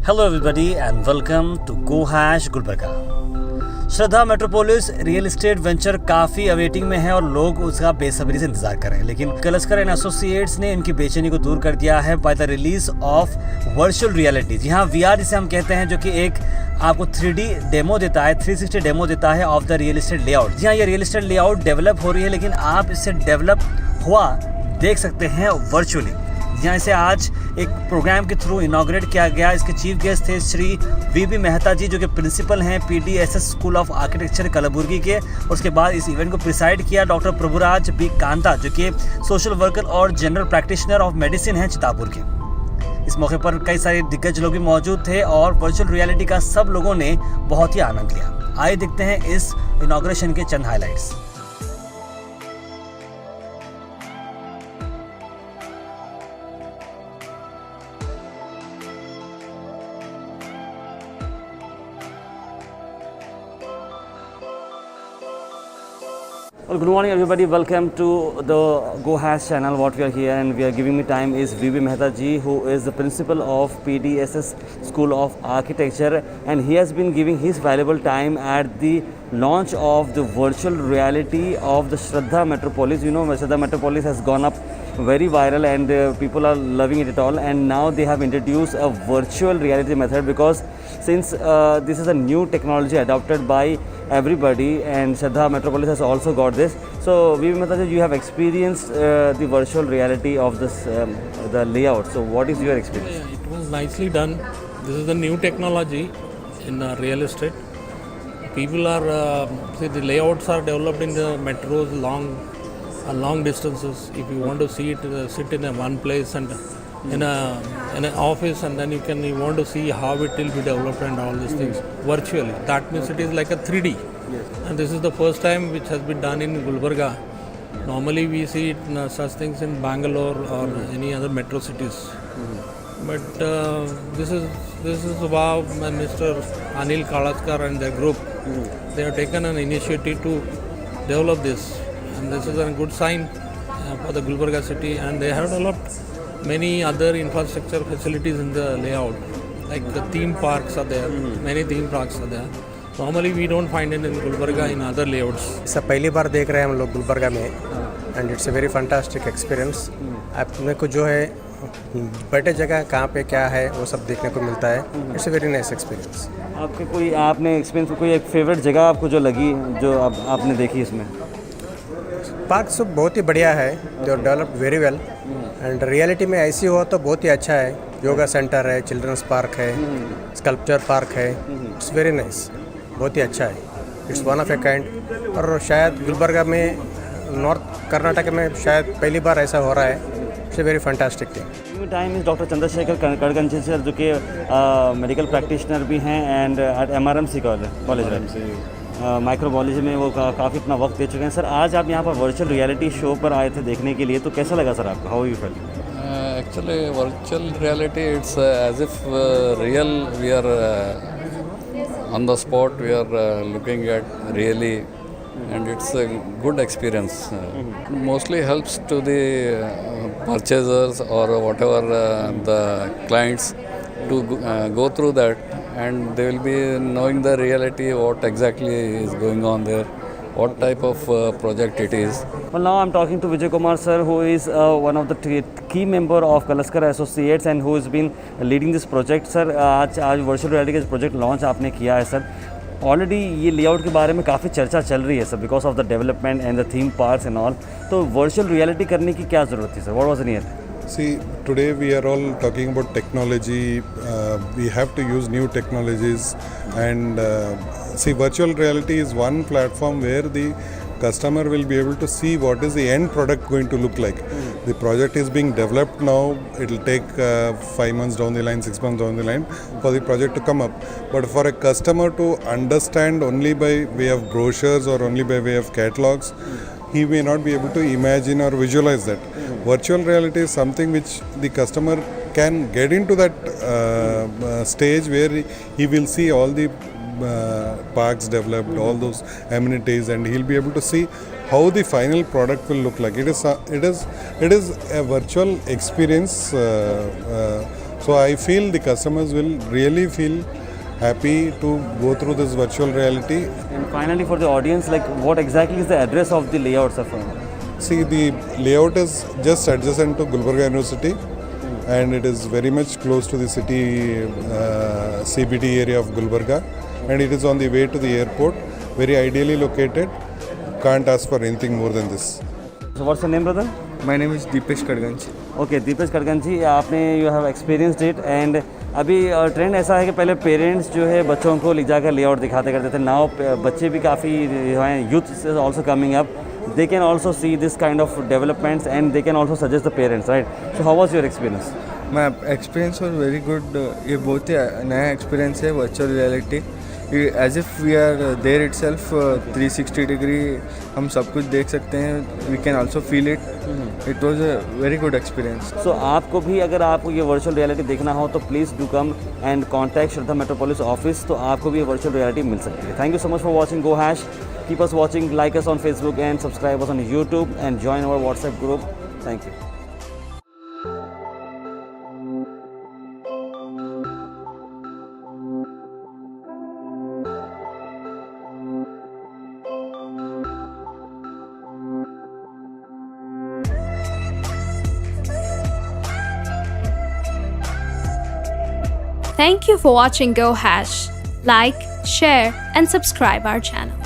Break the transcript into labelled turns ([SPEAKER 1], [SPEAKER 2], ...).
[SPEAKER 1] Hello everybody and welcome to GoHash Gulbarga. Shraddha metropolis real estate venture काफ़ी awaiting में है और लोग उसका बेसब्री से इंतजार कर रहे हैं, लेकिन कलस्कर एंड एसोसिएट्स ने इनकी बेचैनी को दूर कर दिया है by the release of virtual reality. जी हाँ, VR जिसे हम कहते हैं, जो कि एक आपको 3D डेमो देता है, 360 डेमो देता है of the real estate layout. जी हाँ, ये रियल एस्टेट लेआउट डेवलप हो रही है, लेकिन आप इसे डेवलप हुआ देख सकते हैं वर्चुअली। यहाँ इसे आज एक प्रोग्राम के थ्रू इनॉग्रेट किया गया। इसके चीफ गेस्ट थे श्री VB मेहता जी, जो कि प्रिंसिपल हैं PDSS school of architecture Kalaburagi के। उसके बाद इस इवेंट को प्रिसाइड किया डॉक्टर प्रभुराज B कांता, जो कि सोशल वर्कर और जनरल प्रैक्टिशनर ऑफ मेडिसिन हैं चितापुर के। इस मौके पर कई सारे दिग्गज लोग भी मौजूद थे और वर्चुअल रियलिटी का सब लोगों ने बहुत ही आनंद लिया। आइए देखते हैं इस इनॉग्रेशन के चंद highlights. Well, good morning everybody, welcome to the GoHash channel. What we are here and we are giving me time is VB Mehta ji, who is the principal of PDSS School of Architecture, and he has been giving his valuable time at the launch of the virtual reality of the Shraddha Metropolis. You know, Shraddha Metropolis has gone up very viral and people are loving it at all, and now they have introduced a virtual reality method because since this is a new technology adopted by everybody and Shraddha Metropolis has also got this. So VB Mehta ji, you have experienced the virtual reality of this the layout. So what is your experience?
[SPEAKER 2] Yeah, it was nicely done. This is the new technology in real estate. People are see, the layouts are developed in the metros long distances. If you want to see it, sit in a one place and in an office, and then you want to see how it will be developed and all these things virtually. That means it is like a 3D.
[SPEAKER 1] Yes.
[SPEAKER 2] And this is the first time which has been done in Gulbarga. Normally we see it, such things in Bangalore or any other metro cities. But this is about Mr. Anil Kalaskar and their group. They have taken an initiative to develop this, and this is a good sign for the Gulbarga city. And they have developed many other infrastructure facilities in the layout, like the theme parks are there. Many theme parks are there. Normally we don't find it in Gulbarga in other layouts.
[SPEAKER 3] सब पहली बार देख रहे हैं हम लोग गुलबर्गा में, and it's a very fantastic experience. अपने को जो है बैठे जगह कहाँ पे क्या है वो सब देखने को मिलता है। It's a very nice experience.
[SPEAKER 1] आपके कोई आपने एक्सपीरियंस कोई एक फेवरेट जगह आपको जो लगी, जो आपने देखी इसमें?
[SPEAKER 3] पार्क सब बहुत ही बढ़िया है, जो develop very well, and reality में ऐसी हो तो बहुत ही अच्छा है। योगा सेंटर है, चिल्ड्रंस पार्क है, स्कल्पचर पार्क है। इट्स वेरी नाइस, बहुत ही अच्छा है। It's one of a kind. और शायद गुलबर्गा में, नॉर्थ कर्नाटक में शायद पहली बार ऐसा हो रहा है। It's a very fantastic thing.
[SPEAKER 1] Time is doctor Chandrashekhar Kadganji sir, जो कि मेडिकल प्रैक्टिशनर भी हैं and at MRMC college microbiology में वो काफ़ी अपना वक्त दे चुके हैं। सर, आज आप यहाँ पर वर्चुअल रियलिटी शो पर आए थे देखने के लिए, तो कैसा लगा सर आपको? How you felt?
[SPEAKER 4] Actually, virtual reality, it's as if real, we are on the spot, we are looking at really, and it's a good experience. Mostly helps to the purchasers or whatever the clients to go through that, and they will be knowing the reality, what exactly is going on there, what type of project it is.
[SPEAKER 1] Well, now I'm talking to Vijay Kumar sir, who is one of the key member of Kalaskar Associates and who has been leading this project. Sir, आज virtual reality का project launch आपने किया है sir. Already ये layout के बारे में काफ़ी चर्चा चल रही है sir, because of the development and the theme parks and all. तो वर्चुअल रियलिटी करने की क्या ज़रूरत थी sir? What was the need?
[SPEAKER 5] See, today we are all talking about technology. We have to use new technologies, and see, virtual reality is one platform where the customer will be able to see what is the end product going to look like. The project is being developed now. It will take 5 months down the line, 6 months down the line for the project to come up. But for a customer to understand only by way of brochures or only by way of catalogs, he may not be able to imagine or visualize that. Virtual reality is something which the customer can get into that stage where he will see all the parks developed, all those amenities, and he'll be able to see how the final product will look like. It is a virtual experience So I feel the customers will really feel happy to go through this virtual reality.
[SPEAKER 1] And finally, for the audience, like what exactly is the address of the layouts of
[SPEAKER 5] See, the layout is just adjacent to Gulbarga University, and it is very much close to the city CBD area of Gulbarga, and it is on the way to the airport, very ideally located. Can't ask for anything more than this.
[SPEAKER 1] So what's your name, brother?
[SPEAKER 6] My name is Deepesh Kadganj.
[SPEAKER 1] Okay Deepesh Kadgan ji, आपने you have experienced it and अभी trend ऐसा है कि पहले parents जो है बच्चों को ले जाकर लेआउट दिखाते करते थे. नाउ बच्चे भी काफ़ी हैं, youth is also coming up, they can also see this kind of developments and they can also suggest the parents, right? So how was your experience?
[SPEAKER 6] मैं एक्सपीरियंस और वेरी गुड. ये बहुत ही नया एक्सपीरियंस है virtual reality. As if we are there itself 360 degree हम सब कुछ देख सकते हैं. We can also feel it. It was a very good experience.
[SPEAKER 1] So आपको भी अगर आपको ये वर्चुअल रियलिटी देखना हो तो please do come and contact Shraddha metropolis office, तो आपको भी ये वर्चुअल रियलिटी मिल सकती है. Thank you so much for watching go hash. Keep us watching, like us on Facebook and subscribe us on YouTube and join our WhatsApp group. Thank you.
[SPEAKER 7] Thank you for watching Go Hash. Like, share, and subscribe our channel.